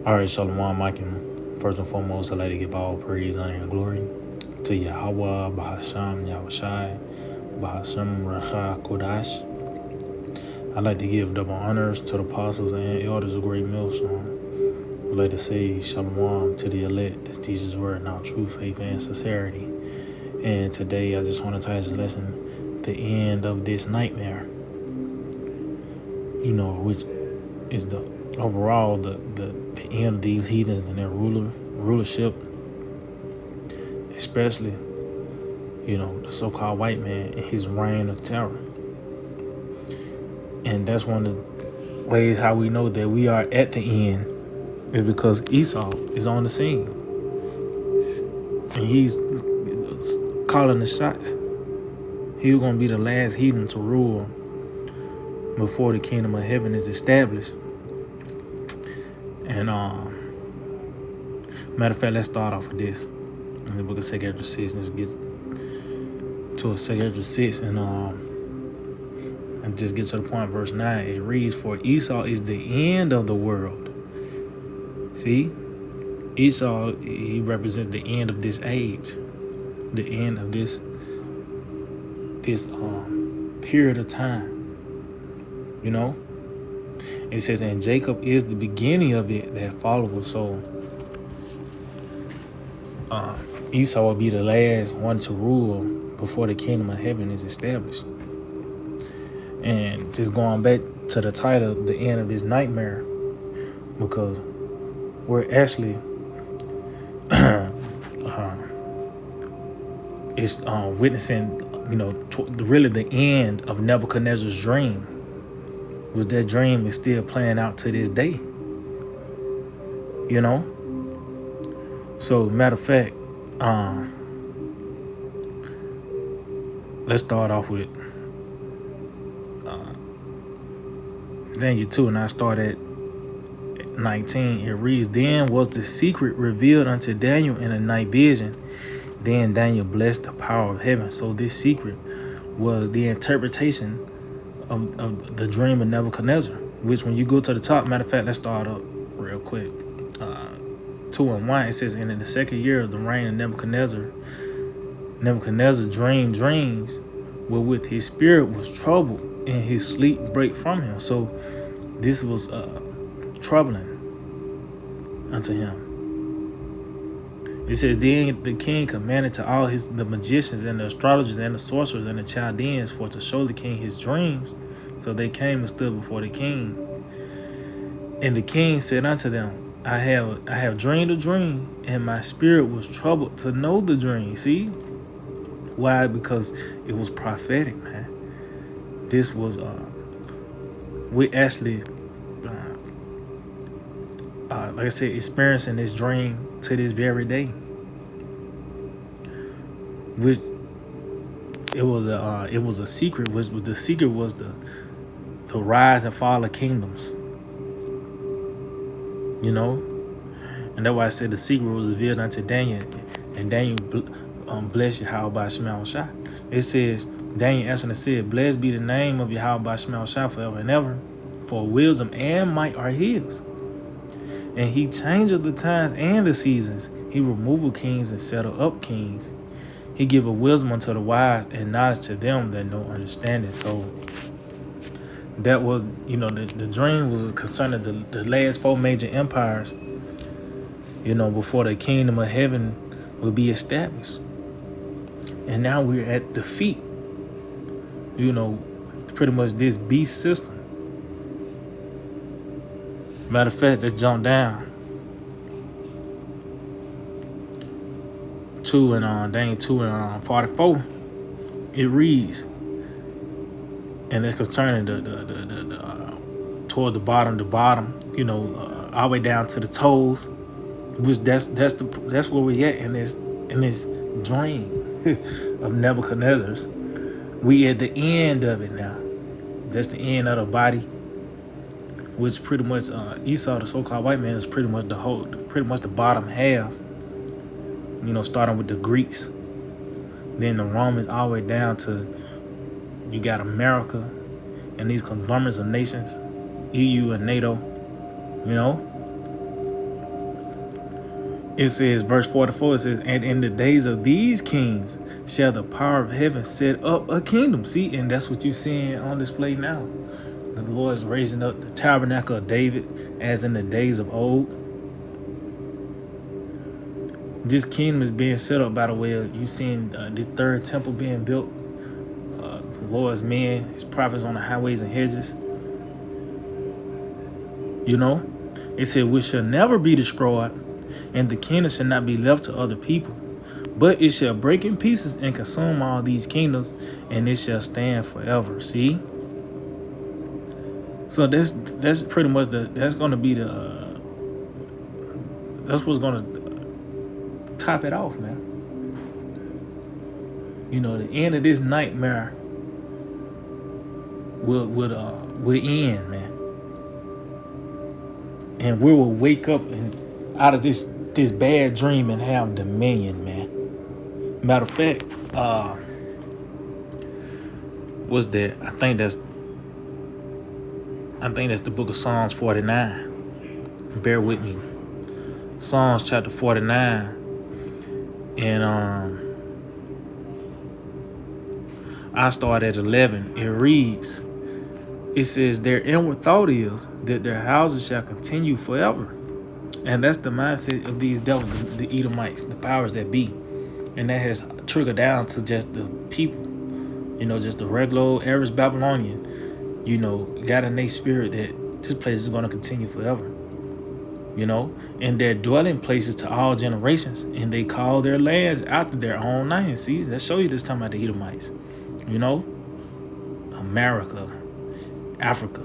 All right, Shalom, I can first and foremost, I'd like to give all praise, honor, and glory to Yahweh, Bahasham, Yahushai, Bahasham, Racha, Kodash. I'd like to give double honors to the apostles and elders of Great Millstone. I'd like to say Shalom to the elect. This teaches word, now truth, faith, and sincerity. And today, I just want to title this lesson, The End of This Nightmare. Which is the overall the end of these heathens and their rulership, especially the so-called white man and his reign of terror. And that's one of the ways how we know that we are at the end is because Esau is on the scene and he's calling the shots. He's going to be the last heathen to rule before the kingdom of heaven is established. And matter of fact, let's start off with this in the book of 2 Ezra 6. Let's get to 2 Ezra 6 and just get to the point. Verse 9, it reads, "For Esau is the end of the world." See, Esau, he represents the end of this age, the end of this period of time. It says, "And Jacob is the beginning of it that followeth." So Esau will be the last one to rule before the kingdom of heaven is established. And just going back to the title, The End of This Nightmare, because we're actually witnessing, really the end of Nebuchadnezzar's dream. Was that dream is still playing out to this day. So matter of fact, let's start off with Daniel 2, and I start at 19. It reads, "Then was the secret revealed unto Daniel in a night vision. Then Daniel blessed the power of heaven." So this secret was the interpretation of the dream of Nebuchadnezzar, which when you go to the top, matter of fact, let's start up real quick. 2 and 1, it says, "And in the second year of the reign of Nebuchadnezzar dreamed dreams wherewith his spirit was troubled, and his sleep break from him." So this was troubling unto him. It says, "Then the king commanded to all the magicians and the astrologers and the sorcerers and the Chaldeans for to show the king his dreams. So they came and stood before the king. And the king said unto them, I have dreamed a dream, and my spirit was troubled to know the dream." See? Why? Because it was prophetic, man. This was we actually like I said, experiencing this dream to this very day. Which it was a secret. The secret was the rise and fall of kingdoms. And that's why I said the secret was revealed unto Daniel, and Daniel blessed Yahweh Shema Shai. It says, Daniel answered and said, "Blessed be the name of Yahweh Shema Shai forever and ever, for wisdom and might are his. And he changeth the times and the seasons. He removeth kings and settled up kings. He giveth wisdom unto the wise and knowledge to them that know understanding." So that was, the dream was concerning the last 4 major empires, before the kingdom of heaven would be established. And now we're at the feet, pretty much this beast system. Matter of fact, let's jump down to Daniel 2 and 44. It reads, and it's concerning the toward the bottom, all the way down to the toes, which that's where we at in this dream of Nebuchadnezzar's. We at the end of it now. That's the end of the body, which pretty much Esau, the so-called white man, is pretty much the bottom half. Starting with the Greeks, then the Romans, all the way down to you got America and these conglomerates of nations, EU and NATO, It says, verse 44, it says, and in the days of these kings shall the power of heaven set up a kingdom. See, and that's what you're seeing on display now. The Lord is raising up the tabernacle of David as in the days of old. This kingdom is being set up by the way of you seeing this third temple being built. The Lord's men, his prophets on the highways and hedges. You know, it said, we shall never be destroyed, and the kingdom shall not be left to other people, but it shall break in pieces and consume all these kingdoms, and it shall stand forever. See? So that's pretty much that's going to be that's what's going to top it off, man. You know, the end of this nightmare will end, man. And we will wake up and out of this bad dream and have dominion, man. Matter of fact, what's that? I think that's the book of Psalms 49. Bear with me. Psalms chapter 49. And I start at 11. It reads, it says, their inward thought is that their houses shall continue forever. And that's the mindset of these devils, the Edomites, the powers that be. And that has trickled down to just the people, you know, just the regular average Babylonian, you know, got in their spirit that this place is going to continue forever, you know, and they're dwelling places to all generations, and they call their lands after their own names. See, that show you this time about the Edomites, you know, America, Africa,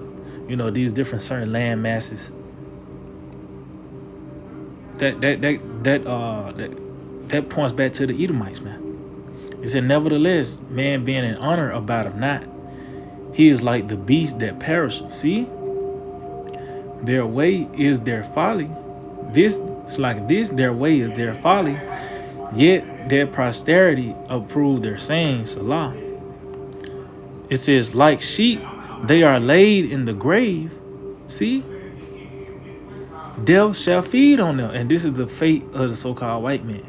you know, these different certain land masses. That points back to the Edomites, man. It said, nevertheless, man being in honor abideth not. He is like the beast that perisheth. See? Their way is their folly. Their way is their folly. Yet their posterity approve their saying, Salah. It says, like sheep, they are laid in the grave. See? Death shall feed on them. And this is the fate of the so-called white man,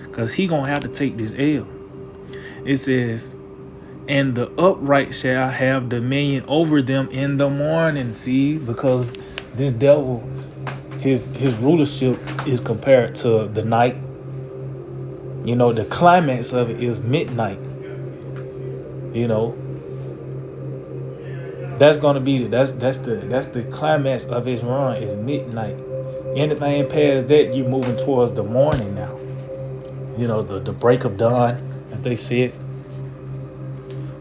because he gonna have to take this L. It says, and the upright shall have dominion over them in the morning. See, because this devil, his rulership is compared to the night. You know, the climax of it is midnight. You know, that's gonna be that's the climax of his run is midnight. Anything past that, you're moving towards the morning now. You know, the break of dawn, as they said.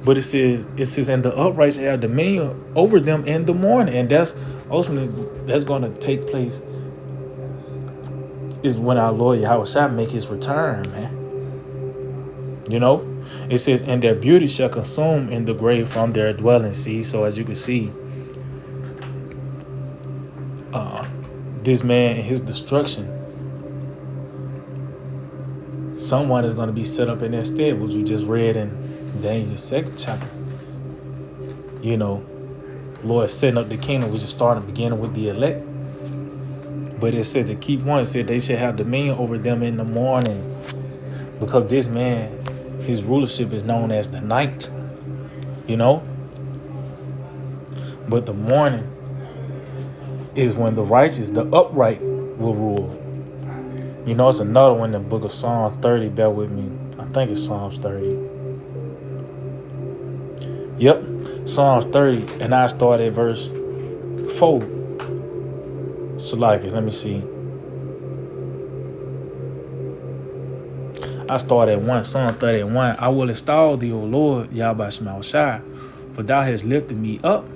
But it says, and the upright shall have dominion over them in the morning. And that's ultimately, that's going to take place is when our Lord Yahushua make his return, man. You know, it says, and their beauty shall consume in the grave from their dwelling. See, so as you can see, this man and his destruction, someone is going to be set up in their stead, which we just read in Daniel's 2nd chapter. You know, Lord setting up the kingdom, we just started beginning with the elect. But it said the key point, it said they should have dominion over them in the morning, because this man, his rulership is known as the night, you know. But the morning is when the righteous, the upright, will rule. You know, it's another one in the book of Psalms 30. Bear with me. I think it's Psalms 30. Yep, Psalms 30. And I start at verse 4. So like it, let me see. I start at 1. Psalm 30 and 1. I will extol thee, O Lord, Yahweh Shema Shai, for thou hast lifted me up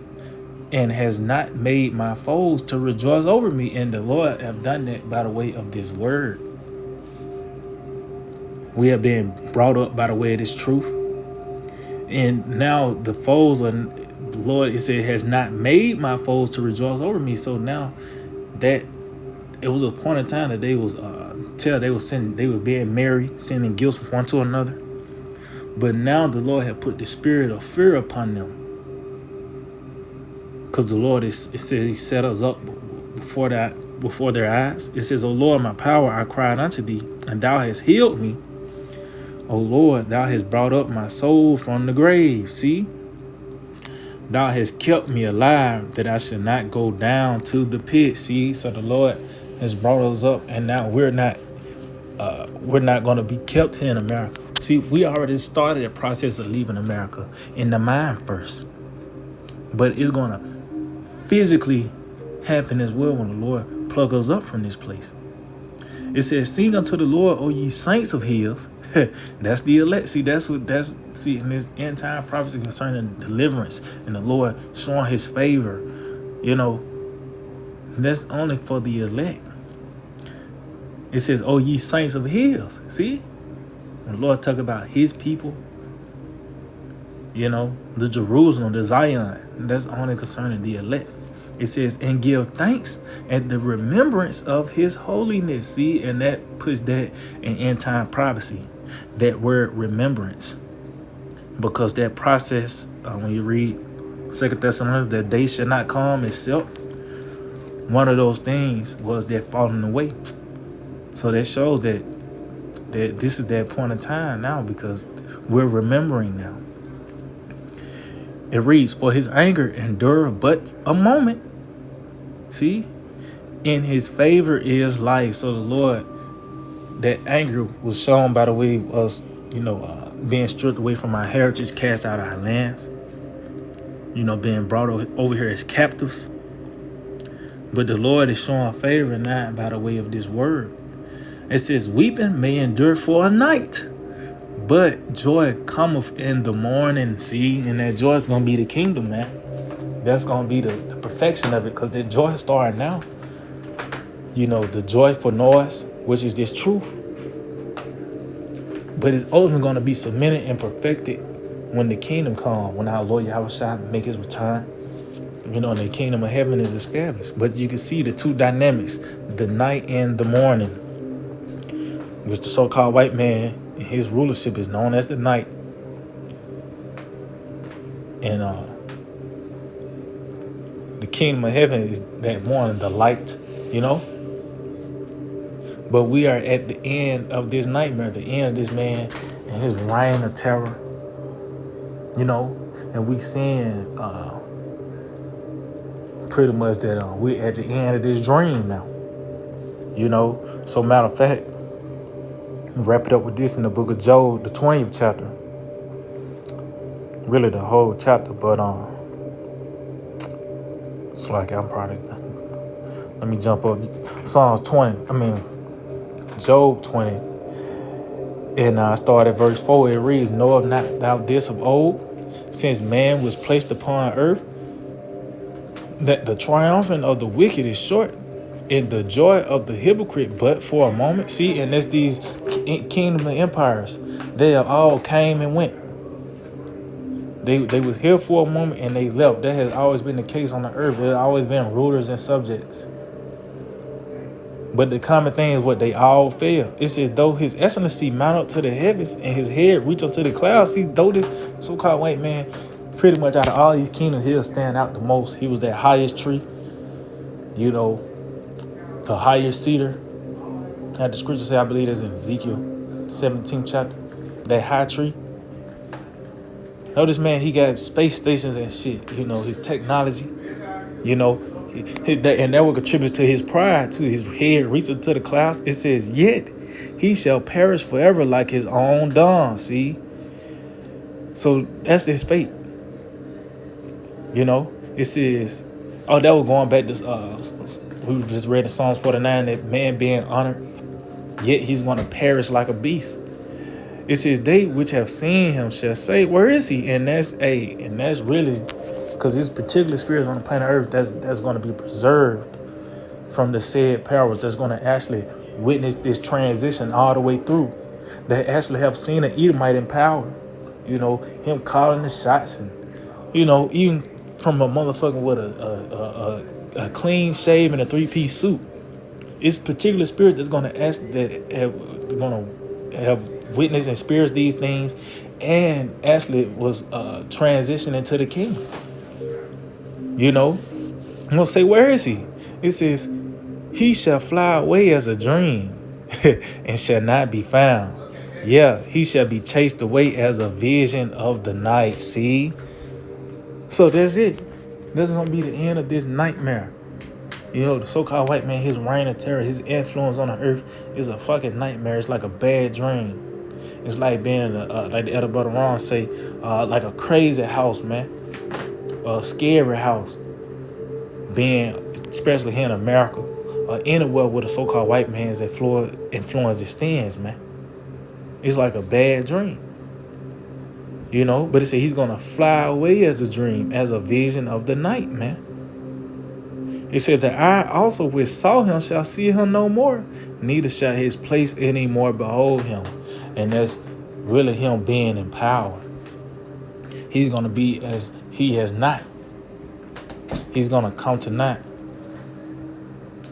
and has not made my foes to rejoice over me. And the Lord have done that by the way of this word. We have been brought up by the way of this truth. And now the foes are, the Lord, it said, has not made my foes to rejoice over me. So now that it was a point in time that they was they were being merry, sending gifts from one to another. But now the Lord had put the spirit of fear upon them. Because the Lord, it said he set us up before before their eyes. It says, O Lord, my power, I cried unto thee, and thou hast healed me. O Lord, thou hast brought up my soul from the grave. See, thou hast kept me alive, that I should not go down to the pit. See, so the Lord has brought us up, and now we're not going to be kept here in America. See, we already started a process of leaving America in the mind first, but it's going to physically happen as well when the Lord plug us up from this place. It says, sing unto the Lord, O ye saints of his. That's the elect. See, see in this end time prophecy concerning deliverance and the Lord showing his favor, that's only for the elect. It says, O ye saints of his. See, when the Lord talk about his people, the Jerusalem, the Zion, that's only concerning the elect. It says, and give thanks at the remembrance of his holiness. See, and that puts that in end time prophecy, that word remembrance. Because that process, when you read 2 Thessalonians, that day shall not come itself, one of those things was that falling away. So that shows that this is that point in time now, because we're remembering now. It reads, for his anger endureth but a moment. See, in his favor is life. So the Lord, that anger was shown by the way of us, being stripped away from our heritage, cast out of our lands, being brought over here as captives. But the Lord is showing favor now by the way of this word. It says, weeping may endure for a night, but joy cometh in the morning. See, and that joy is going to be the kingdom, man. That's going to be the perfection of it, because the joy is starting now. The joy for noise, which is this truth. But it's ultimately going to be cemented and perfected when the kingdom comes, when our Lord Yahushua make his return. And the kingdom of heaven is established. But you can see the two dynamics, the night and the morning, which the so-called white man and his rulership is known as the night. And the kingdom of heaven is that morning, the light, But we are at the end of this nightmare, the end of this man and his reign of terror, and we seeing pretty much that we're at the end of this dream now, So matter of fact, wrap it up with this in the book of Job, the 20th chapter. Really the whole chapter, but it's like I'm probably, let me jump up. Job 20. And I start at verse 4. It reads, knowest not thou this of old, since man was placed upon earth, that the triumphant of the wicked is short, and the joy of the hypocrite but for a moment. See, and that's these kingdom and empires. They all came and went. They was here for a moment and they left. That has always been the case on the earth. There have always been rulers and subjects. But the common thing is what they all fail. It says, though his excellency mount up to the heavens and his head reach up to the clouds. See, though this so-called white man, pretty much out of all these kingdoms, he'll stand out the most. He was that highest tree, the highest cedar. That the scripture say, I believe that's in Ezekiel 17th chapter, that high tree. Notice, man, he got space stations and shit, his technology, and that will contribute to his pride, to his head reaching to the clouds. It says, yet he shall perish forever like his own dung. See? So that's his fate. It says, that was going back to, we just read in Psalms 49, that man being honored, yet he's going to perish like a beast. It says, they which have seen him shall say, where is he? And that's really, because this particular spirit on the planet Earth, that's going to be preserved from the said powers that's going to actually witness this transition all the way through. They actually have seen an Edomite in power, him calling the shots, and even from a motherfucker with a clean shave and a 3-piece suit. It's particular spirit that's going to have witnessed and experienced these things, and actually was transitioning into the kingdom. I'm gonna say, where is he? It says, He shall fly away as a dream and shall not be found. Yeah, he shall be chased away as a vision of the night. See? So that's it. That's going to be the end of this nightmare. You know, the so-called white man, his reign of terror, his influence on the earth is a fucking nightmare. It's like a bad dream. It's like being, like the elder brother Ron say, like a crazy house, man. A scary house. Being, especially here in America, anywhere where the so-called white man's influence extends, man. It's like a bad dream. You know, but it said he's going to fly away as a dream, as a vision of the night, man. It said that I also which saw him shall see him no more, neither shall his place any more behold him. And that's really him being in power. He's going to be as he has not. He's going to come to naught.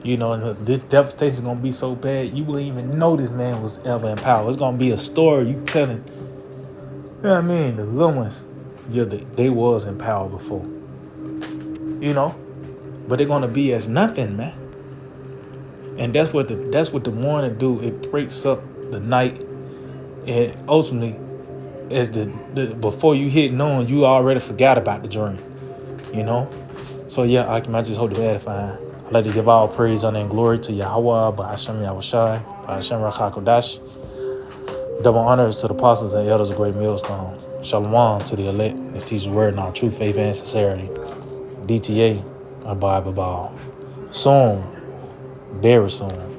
You know, and this devastation is going to be so bad, you wouldn't even know this man was ever in power. It's going to be a story you telling. You know what I mean? The little ones, yeah, they was in power before. You know? But they're going to be as nothing, man. And that's what the morning do. It breaks up the night. And ultimately, as the before you hit noon, you already forgot about the dream. You know? So yeah, I just hope to be edifying. I'd like to give all praise, honor, and glory to Yahweh, Ba'ashem Yahushai, Ba'ashem Rakakodash. Double honors to the apostles and elders of great millstones. Shalom to the elect. Let's teach the word in all true faith and sincerity. DTA, our Bible ball. Soon, very soon.